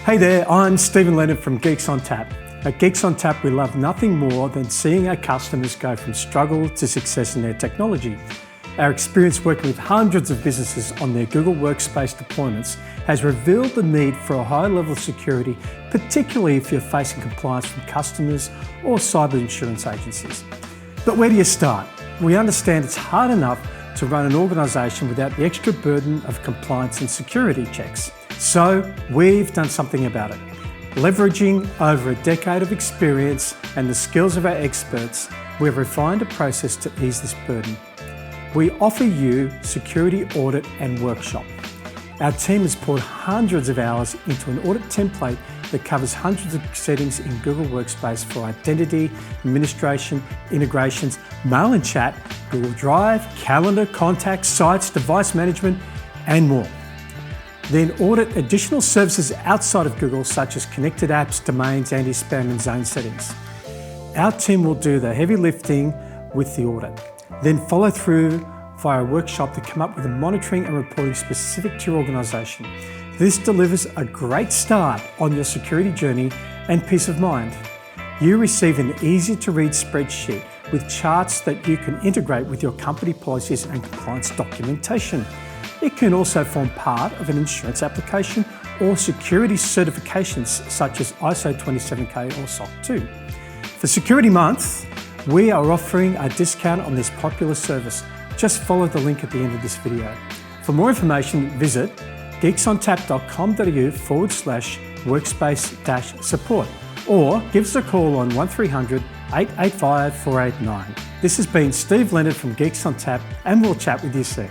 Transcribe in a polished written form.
Hey there, I'm Stephen Leonard from Geeks on Tap. At Geeks on Tap, we love nothing more than seeing our customers go from struggle to success in their technology. Our experience working with hundreds of businesses on their Google Workspace deployments has revealed the need for a high level of security, particularly if you're facing compliance from customers or cyber insurance agencies. But where do you start? We understand it's hard enough to run an organisation without the extra burden of compliance and security checks. So we've done something about it. Leveraging over a decade of experience and the skills of our experts, we've refined a process to ease this burden. We offer you Security Audit and Workshop. Our team has poured hundreds of hours into an audit template that covers hundreds of settings in Google Workspace for identity, administration, integrations, mail and chat, Google Drive, calendar, contacts, sites, device management, and more. Then audit additional services outside of Google, such as connected apps, domains, anti-spam, and zone settings. Our team will do the heavy lifting with the audit, then follow through via a workshop to come up with the monitoring and reporting specific to your organisation. This delivers a great start on your security journey and peace of mind. You receive an easy-to-read spreadsheet with charts that you can integrate with your company policies and compliance documentation. It can also form part of an insurance application or security certifications such as ISO 27000 or SOC 2. For Security Month, we are offering a discount on this popular service. Just follow the link at the end of this video. For more information, visit geeksontap.com.au/workspace-support or give us a call on 1300 885 489. This has been Steve Leonard from Geeks on Tap, and we'll chat with you soon.